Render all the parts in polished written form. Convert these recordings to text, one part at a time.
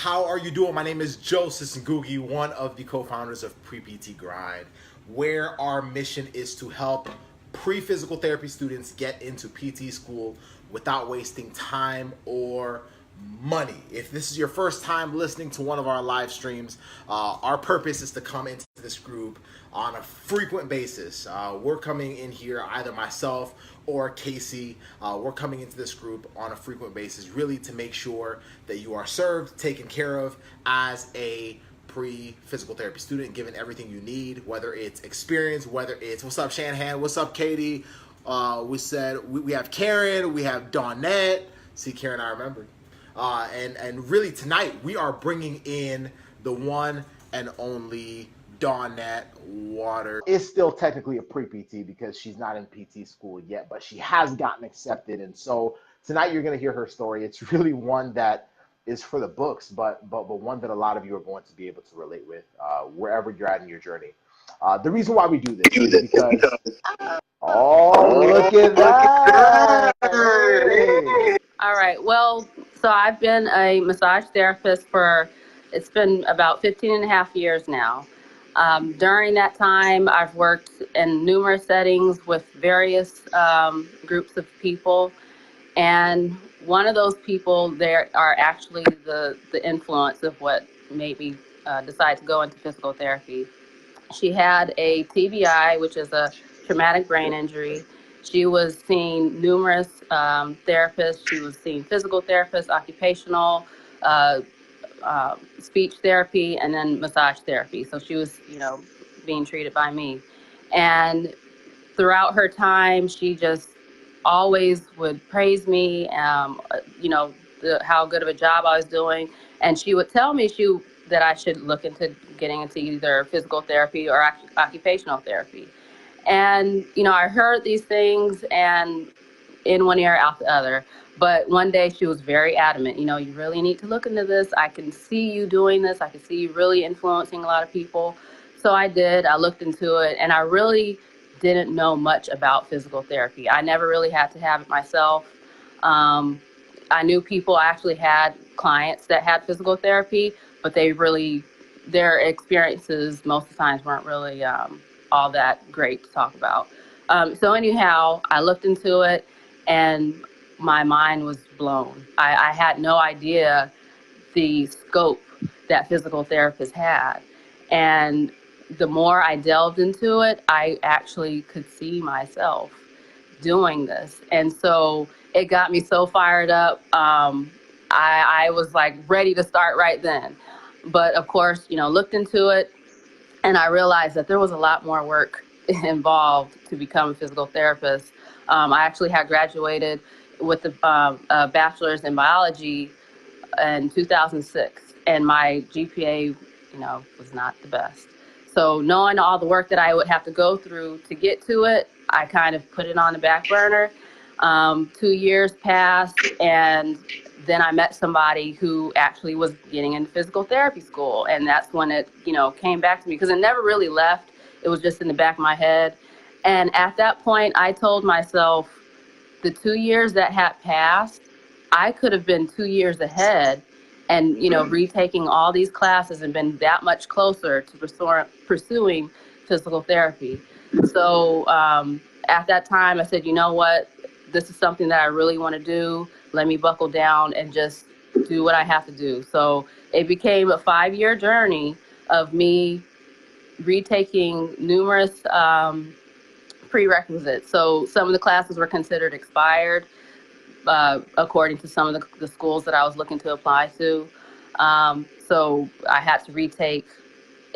How are you doing? My name is Joseph Ngugi, one of the co-founders of Pre-PT Grind, where our mission is to help pre-physical therapy students get into PT school without wasting time or money. If this is your first time listening to one of our live streams, our purpose is to come into this group on a frequent basis. We're coming in here, either myself or Casey, we're coming into this group on a frequent basis, really to make sure that you are served, taken care of as a pre-physical therapy student, given everything you need, whether it's experience, whether it's, what's up Shanahan, what's up Katie, we have Karen, we have Dawnette, see Karen, I remember. And really tonight we are bringing in the one and only Dawnette Water. Is still technically a pre-PT because she's not in PT school yet, but she has gotten accepted. And so tonight you're going to hear her story. It's really one that is for the books, but one that a lot of you are going to be able to relate with wherever you're at in your journey. The reason why we do this is because, oh, look at that. All right. Well, so I've been a massage therapist it's been about 15 and a half years now. During that time, I've worked in numerous settings with various groups of people. And one of those people there are actually the influence of what made me decide to go into physical therapy. She had a TBI, which is a traumatic brain injury. She was seeing numerous therapists. She was seeing physical therapists, occupational, speech therapy, and then massage therapy. So she was, being treated by me. And throughout her time, she just always would praise me, how good of a job I was doing. And she would tell me that I should look into getting into either physical therapy or occupational therapy. And, I heard these things and in one ear, out the other. But one day she was very adamant, you really need to look into this. I can see you doing this. I can see you really influencing a lot of people. So I did. I looked into it, and I really didn't know much about physical therapy. I never really had to have it myself. I knew people. I actually had clients that had physical therapy, but their experiences most of the times weren't really all that great to talk about. So anyhow, I looked into it, and my mind was blown. I had no idea the scope that physical therapists had. And the more I delved into it, I actually could see myself doing this. And so it got me so fired up. I was like ready to start right then. But of course, looked into it, and I realized that there was a lot more work involved to become a physical therapist. I actually had graduated with a bachelor's in biology in 2006, and my GPA, was not the best. So knowing all the work that I would have to go through to get to it, I kind of put it on the back burner. 2 years passed, and then I met somebody who actually was getting into physical therapy school. And that's when it, came back to me, because it never really left. It was just in the back of my head. And at that point, I told myself, the 2 years that had passed, I could have been 2 years ahead and, retaking all these classes and been that much closer to pursuing physical therapy. So at that time, I said, you know what, this is something that I really want to do. Let me buckle down and just do what I have to do. So it became a 5-year journey of me retaking numerous prerequisites. So some of the classes were considered expired, according to some of the schools that I was looking to apply to. So I had to retake,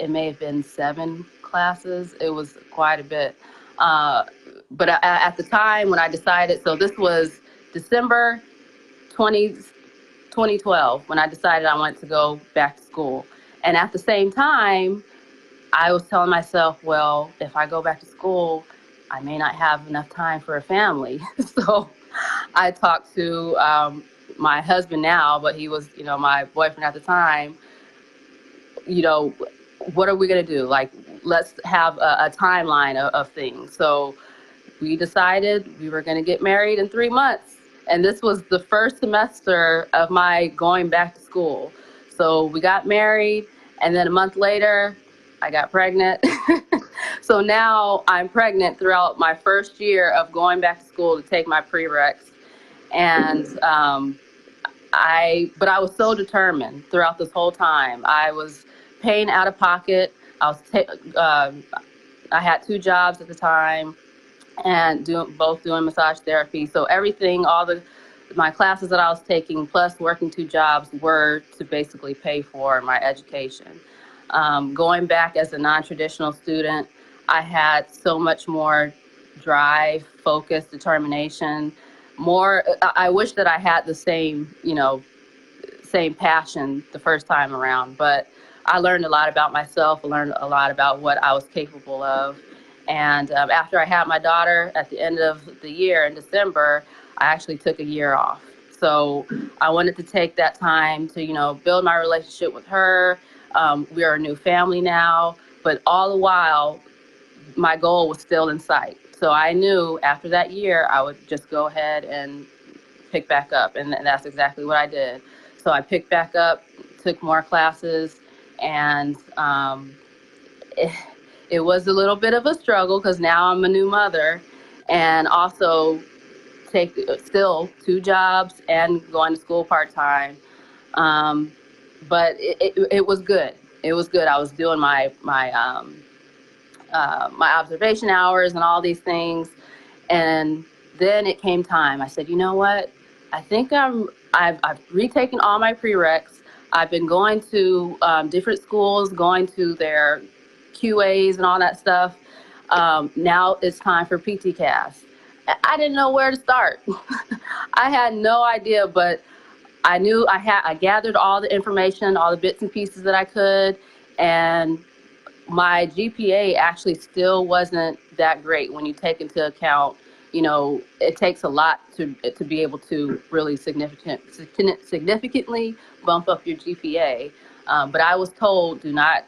it may have been 7 classes. It was quite a bit. But at the time when I decided, so this was December 2012, when I decided I wanted to go back to school. And at the same time, I was telling myself, well, if I go back to school, I may not have enough time for a family. So I talked to my husband now, but he was, my boyfriend at the time. What are we going to do? Like, let's have a timeline of things. So we decided we were going to get married in 3 months. And this was the first semester of my going back to school. So So we got married, and then a month later, I got pregnant. So now I'm pregnant throughout my first year of going back to school to take my prereqs. And but I was so determined throughout this whole time. I was paying out of pocket. I had 2 jobs at the time, and both doing massage therapy. So everything, my classes that I was taking, plus working 2 jobs, were to basically pay for my education. Going back as a non-traditional student, I had so much more drive, focus, determination. I wish that I had the same, same passion the first time around, but I learned a lot about myself. I learned a lot about what I was capable of. And after I had my daughter at the end of the year in December, I actually took a year off. So I wanted to take that time to, build my relationship with her. We are a new family now, but all the while, my goal was still in sight. So I knew after that year, I would just go ahead and pick back up. And that's exactly what I did. So I picked back up, took more classes, and it was a little bit of a struggle because now I'm a new mother, and also take still 2 jobs and going to school part-time. But it was good. It was good. I was doing my observation hours and all these things. And then it came time. I said, you know what? I think I've retaken all my prereqs. I've been going to different schools, going to their QAs and all that stuff. Now it's time for PT CAS. I didn't know where to start. I had no idea, but I knew I gathered all the information, all the bits and pieces that I could, and my GPA actually still wasn't that great when you take into account, it takes a lot to be able to really significantly bump up your GPA. But I was told, do not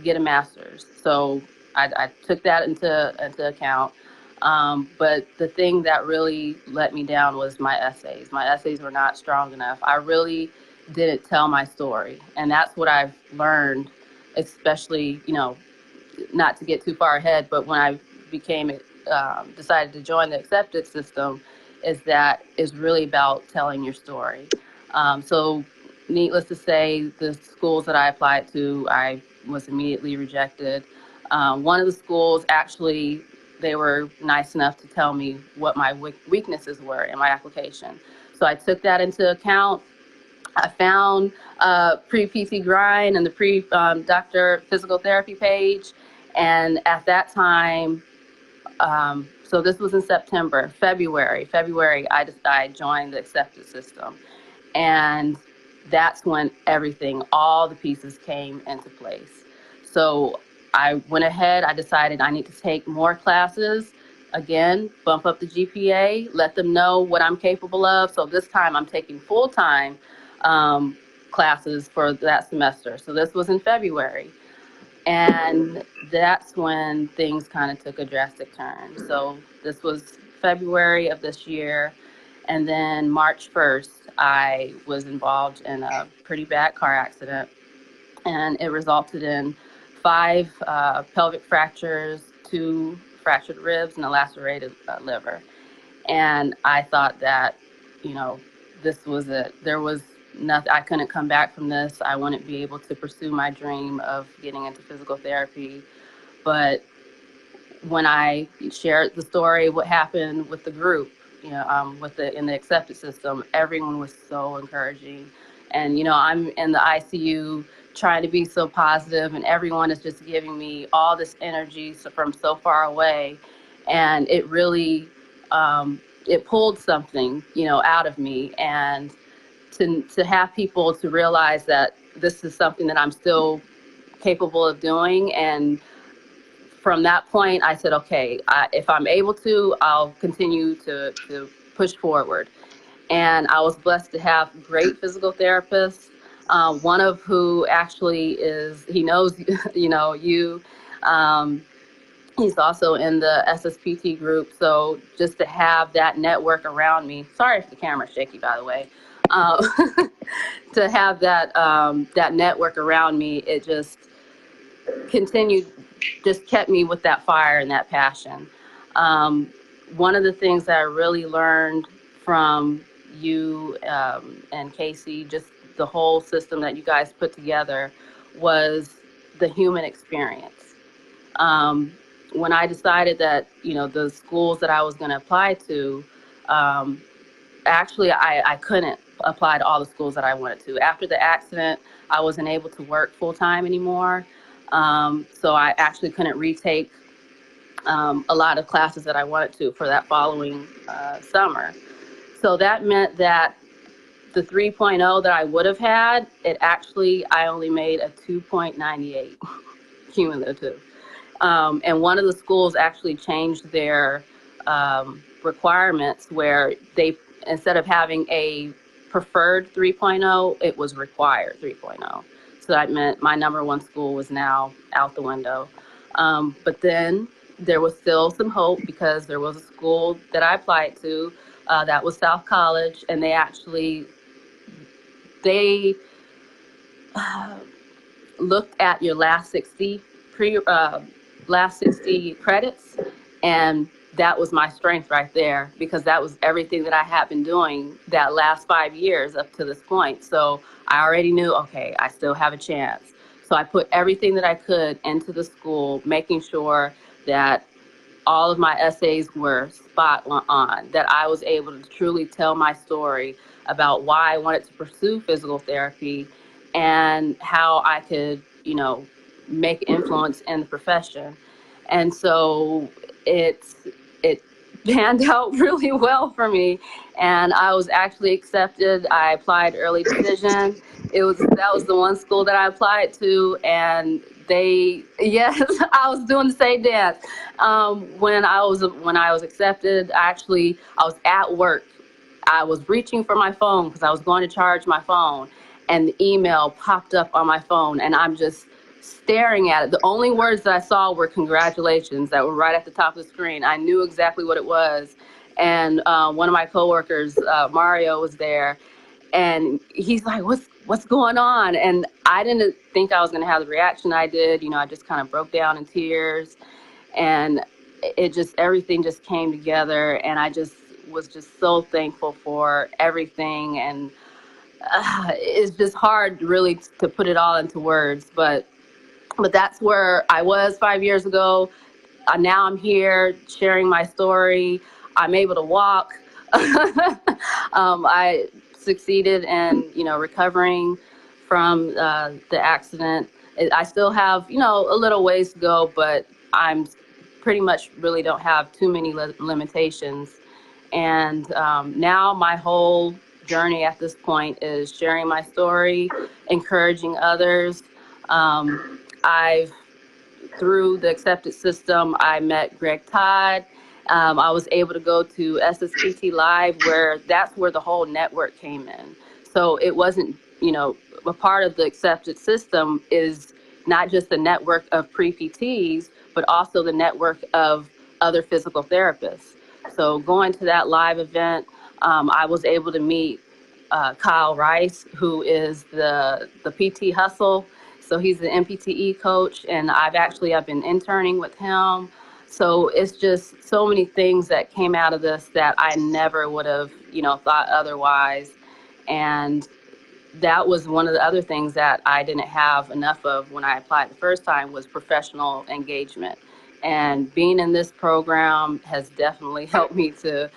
get a master's. So I took that into account. But the thing that really let me down was my essays. My essays were not strong enough. I really didn't tell my story. And that's what I've learned, especially, not to get too far ahead, but when I decided to join the acceptance system, is really about telling your story. So needless to say, the schools that I applied to, I was immediately rejected. One of the schools, actually, they were nice enough to tell me what my weaknesses were in my application. So I took that into account. I found pre-PT Grind and the pre-Doctor Physical Therapy page. And at that time, so this was in September, February, I joined the acceptance system. And that's when all the pieces came into place. So I went ahead, I decided I need to take more classes, again, bump up the GPA, let them know what I'm capable of. So this time I'm taking full-time classes for that semester. So this was in February. And that's when things kind of took a drastic turn. So this was February of this year. And then March 1st, I was involved in a pretty bad car accident. And it resulted in 5 pelvic fractures, 2 fractured ribs, and a lacerated liver. And I thought that, this was it. There was nothing. I couldn't come back from this. I wouldn't be able to pursue my dream of getting into physical therapy. But when I shared the story, what happened with the group, in the acceptance system, everyone was so encouraging. And, I'm in the ICU trying to be so positive, and everyone is just giving me all this energy from so far away. And it really, it pulled something, out of me. And to have people to realize that this is something that I'm still capable of doing. And from that point, I said, okay, if I'm able to, I'll continue to push forward. And I was blessed to have great physical therapists, one of who actually he knows, you. He's also in the SSPT group. So just to have that network around me, sorry if the camera's shaky, by the way. um, to have that network around me, it just continued, just kept me with that fire and that passion. Um, One of the things that I really learned from you and Casey, just the whole system that you guys put together, was the human experience. Um, when I decided that, the schools that I was going to apply to, um, actually, I couldn't apply to all the schools that I wanted to. After the accident, I wasn't able to work full time anymore. So I actually couldn't retake a lot of classes that I wanted to for that following summer. So that meant that the 3.0 that I would have had, I only made a 2.98 cumulative. And one of the schools actually changed their requirements where they, instead of having a preferred 3.0, it was required 3.0. So that meant my number one school was now out the window. But then there was still some hope, because there was a school that I applied to that was South College, and they looked at your last 60 last 60 credits, and that was my strength right there, because that was everything that I had been doing that last 5 years up to this point. So I already knew, okay, I still have a chance. So I put everything that I could into the school, making sure that all of my essays were spot on, that I was able to truly tell my story about why I wanted to pursue physical therapy and how I could, make influence in the profession. And so it panned out really well for me, and I was actually accepted. I applied early decision. That was the one school that I applied to, and yes, I was doing the same dance. When I was accepted, I was at work. I was reaching for my phone because I was going to charge my phone, and the email popped up on my phone, and I'm just staring at it. The only words that I saw were congratulations, that were right at the top of the screen. I knew exactly what it was. And one of my coworkers, Mario, was there, and he's like, what's going on? And I didn't think I was going to have the reaction I did. I just kind of broke down in tears, and everything just came together, and I just was just so thankful for everything. And it's just hard really to put it all into words, but that's where I was 5 years ago. Now I'm here sharing my story. I'm able to walk. I succeeded in, recovering from the accident. I still have, a little ways to go, but I'm pretty much really don't have too many limitations. And now my whole journey at this point is sharing my story, encouraging others. Through the accepted system, I met Greg Todd. I was able to go to SSPT Live, that's where the whole network came in. So it wasn't, a part of the accepted system is not just the network of pre-PTs, but also the network of other physical therapists. So going to that live event, I was able to meet Kyle Rice, who is the PT Hustle. So he's the MPTE coach, and I've been interning with him. So it's just so many things that came out of this that I never would have, thought otherwise. And that was one of the other things that I didn't have enough of when I applied the first time, was professional engagement. And being in this program has definitely helped me to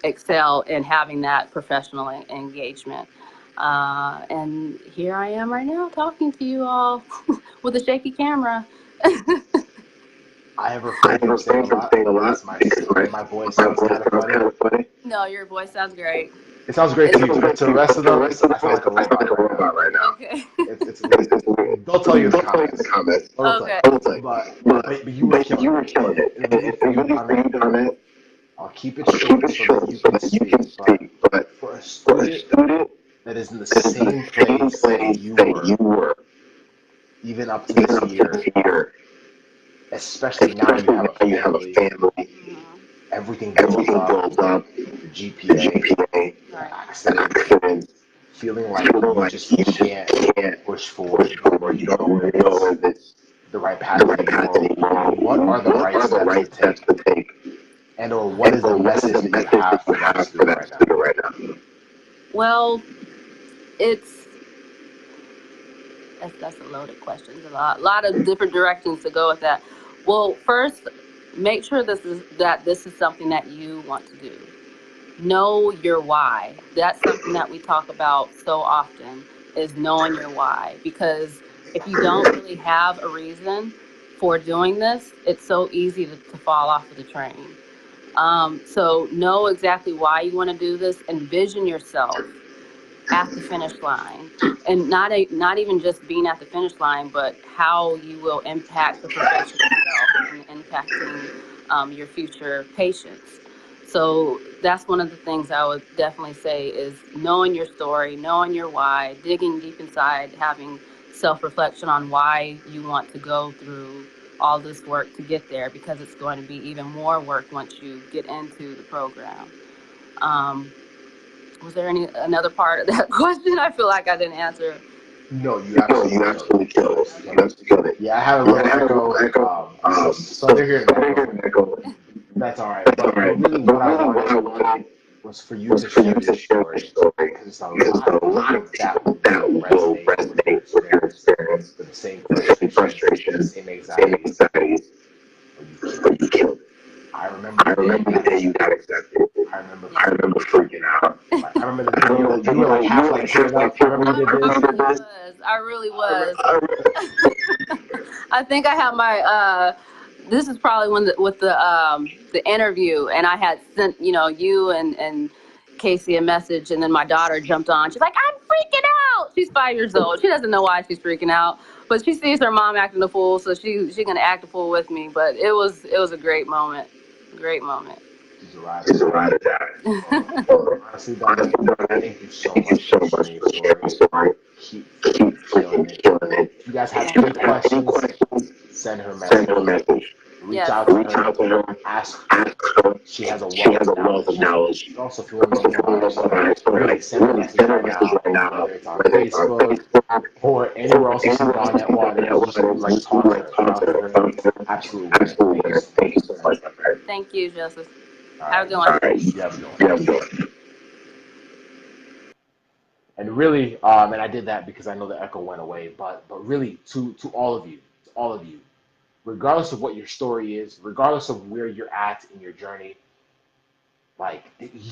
excel in having that professional engagement. And here I am right now talking to you all with a shaky camera. I have refrained from saying a lot because my voice sounds kind of funny. No, your voice sounds great. It sounds great to you, but to the rest of them, I sound like a robot right now. Okay. They'll tell you in the comments. Okay. But you were killing it. Dawnette, I'll keep it short so that you can speak. But for a student that is in the same place that you were, even up to this year, especially now you have a family, everything builds up. GPA, accidents, feeling like you just can't push forward, you don't know if it's the right path anymore. What are the right steps to take? And or what is the message that you have for that student right now? Well, that's a loaded question. There's a lot of different directions to go with that. Well, first, make sure this is something that you want to do. Know your why. That's something that we talk about so often, is knowing your why. Because if you don't really have a reason for doing this, it's so easy to fall off of the train. So know exactly why you want to do this. Envision yourself at the finish line, and not even just being at the finish line, but how you will impact the profession itself and impacting your future patients. So that's one of the things I would definitely say is knowing your story, knowing your why, digging deep inside, having self-reflection on why you want to go through all this work to get there, because it's going to be even more work once you get into the program. Was there another part of that question? I feel like I didn't answer. No, you absolutely killed it. Yeah, I have a little echo. So they're hearing an echo. That's all right. But really, what I wanted was for you to share your story, because it's a lot of that will resonate with your experience, with the same frustrations, the same anxieties. But you killed it. I remember the day you got accepted. I remember freaking out. Like, I remember the day you were like half like tearing up. I remember this. I really was. I think I have my. This is probably with the interview, and I had sent you and Casey a message, and then my daughter jumped on. She's like, "I'm freaking out." She's 5 years old. She doesn't know why she's freaking out, but she sees her mom acting a fool, so she's gonna act a fool with me. But it was a great moment. Great moment. She's a ride or die. Honestly, Dawnette, thank you so much for sharing your story. Keep killing it. If you guys have any questions, send her a message. Reach out to her, ask her. She has a wealth of knowledge. Also, if you want to know more, really send her a message right now, whether it's on Facebook or anywhere else you see Dawnette Water. Like talk to her. Absolutely. Thank you so much. Thank you, Joseph. Have a good one. All right. You have a good one. And really, and I did that because I know the echo went away, but really to all of you, regardless of what your story is, regardless of where you're at in your journey, like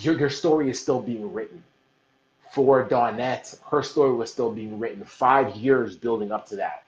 your story is still being written. For Dawnette, her story was still being written 5 years building up to that.